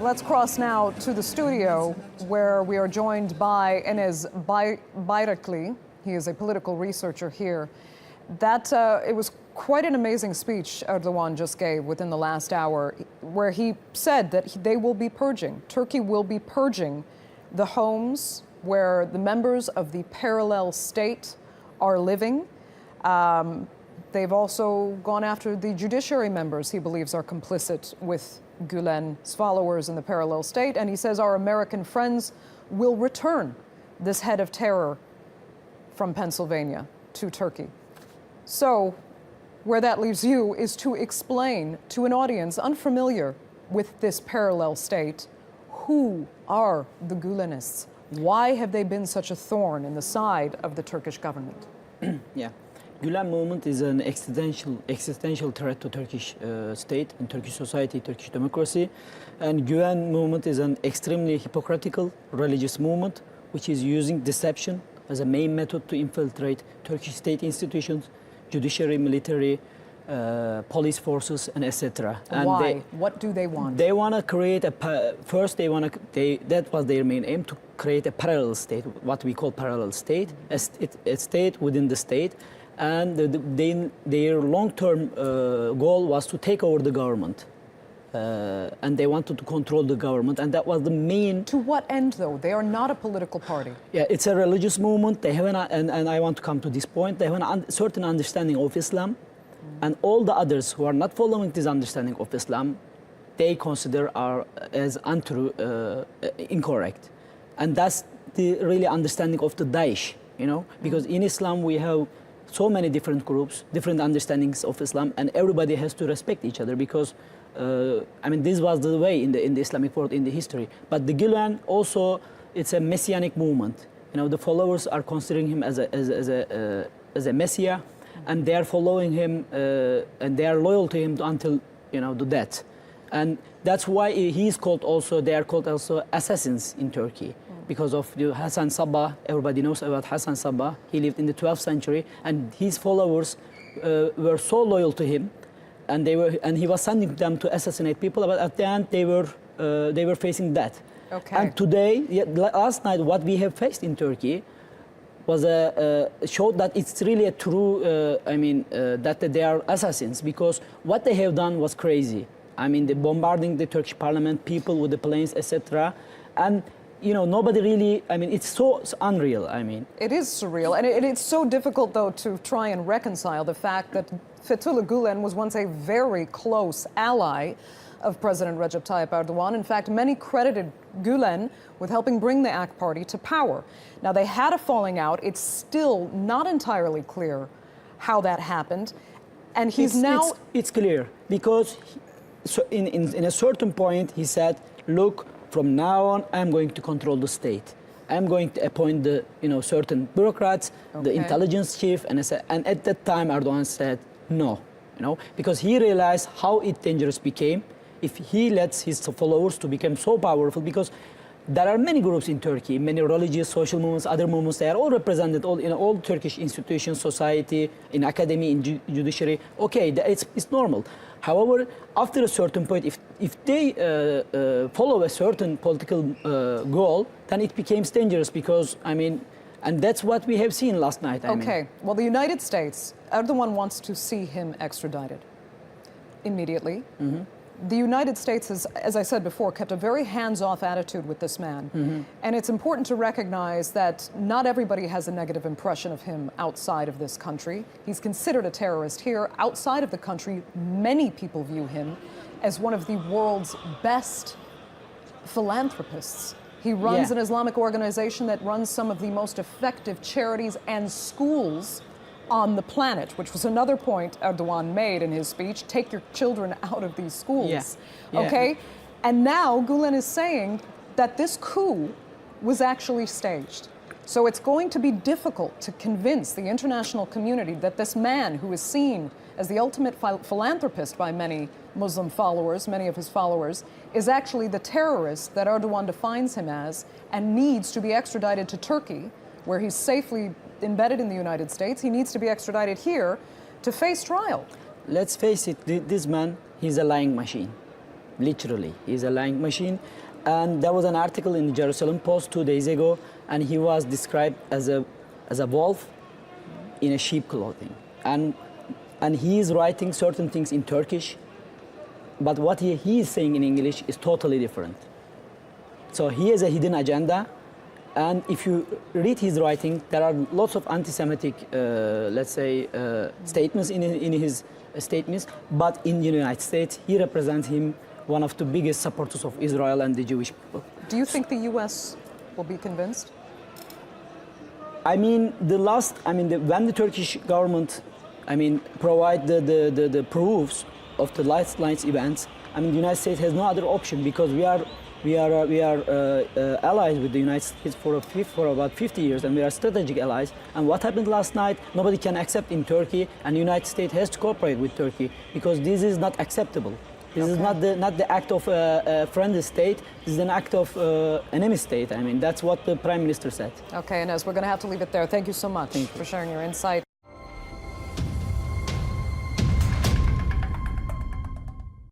Let's cross now to the studio where we are joined by Enes Bayraklı. He is a political researcher here. It was quite an amazing speech Erdogan just gave within the last hour, where he said that they will be purging. Turkey will be purging the homes where the members of the parallel state are living. They've also gone after the judiciary members he believes are complicit with Gülen's followers in the parallel state. And he says our American friends will return this head of terror from Pennsylvania to Turkey. So where that leaves you is to explain to an audience unfamiliar with this parallel state, who are the Gülenists? Why have they been such a thorn in the side of the Turkish government? Yeah. Gülen movement is an existential threat to Turkish state and Turkish society, Turkish democracy. And Gülen movement is an extremely hypocritical religious movement which is using deception as a main method to infiltrate Turkish state institutions, judiciary, military, police forces, and etc. Why? What do they want? They want to create that was their main aim, to create a parallel state, what we call parallel state, a state within the state. And their long-term goal was to take over the government. And they wanted to control the government, and that was the main... To what end, though? They are not a political party. Yeah, it's a religious movement. They have and I want to come to this point, they have a certain understanding of Islam, and all the others who are not following this understanding of Islam, they consider are as untrue, incorrect. And that's the really understanding of the Daesh, you know, because in Islam we have so many different groups, different understandings of Islam, and everybody has to respect each other because, I mean, this was the way in the Islamic world in the history. But the Gülen also, it's a messianic movement. You know, the followers are considering him as a messiah, and they are following him, and they are loyal to him until, you know, the death. And that's why he's called also, they are called also assassins in Turkey. Because of the Hasan Sabbah, everybody knows about Hasan Sabbah. He lived in the 12th century, and his followers were so loyal to him, and he was sending them to assassinate people. But at the end, they were facing death. Okay. And today, last night, what we have faced in Turkey was showed that it's really a true. That they are assassins, because what they have done was crazy. I mean, they bombarding the Turkish parliament, people with the planes, etc. And you know, nobody really, I mean, it's so unreal, I mean. It is surreal, and it's so difficult, though, to try and reconcile the fact that Fethullah Gülen was once a very close ally of President Recep Tayyip Erdogan. In fact, many credited Gülen with helping bring the AK party to power. Now, they had a falling out. It's still not entirely clear how that happened, and It's clear, because in a certain point, he said, look, from now on, I'm going to control the state. I'm going to appoint the, you know, certain bureaucrats, the intelligence chief, and at that time Erdogan said no, you know, because he realized how dangerous became if he lets his followers to become so powerful. Because there are many groups in Turkey, many religious, social movements, other movements. They are all represented in all Turkish institutions, society, in academy, in judiciary. Okay, it's normal. However, after a certain point, if they follow a certain political goal, then it becomes dangerous, because, I mean, and that's what we have seen last night. Okay, well, the United States, Erdogan wants to see him extradited immediately. Mm-hmm. The United States has, as I said before, kept a very hands-off attitude with this man. Mm-hmm. And it's important to recognize that not everybody has a negative impression of him outside of this country. He's considered a terrorist here. Outside of the country, many people view him as one of the world's best philanthropists. He runs an Islamic organization that runs some of the most effective charities and schools on the planet, which was another point Erdogan made in his speech. Take your children out of these schools. Yeah. Okay? And now Gülen is saying that this coup was actually staged. So it's going to be difficult to convince the international community that this man, who is seen as the ultimate philanthropist by many Muslim followers, many of his followers, is actually the terrorist that Erdogan defines him as, and needs to be extradited to Turkey, where he's safely embedded in the United States. He needs to be extradited here to face trial. Let's face it, this man, he's a lying machine. literally. He's a lying machine. And there was an article in the Jerusalem Post 2 days ago, and he was described as a wolf in a sheep clothing. And he is writing certain things in Turkish, but what he is saying in English is totally different. So he has a hidden agenda, and if you read his writing, there are lots of anti-Semitic, let's say, statements in his statements, but in the United States, he represents him one of the biggest supporters of Israel and the Jewish people. Do you think the U.S. will be convinced? I mean, when the Turkish government, provide the proofs of the last night's events, the United States has no other option, because we are allies with the United States for about 50 years, and we are strategic allies. And what happened last night, nobody can accept in Turkey, and the United States has to cooperate with Turkey, because this is not acceptable. This is not the act of a friendly state. This is an act of enemy state. That's what the Prime Minister said. Okay, Enes, we're going to have to leave it there. Thank you so much for sharing your insight.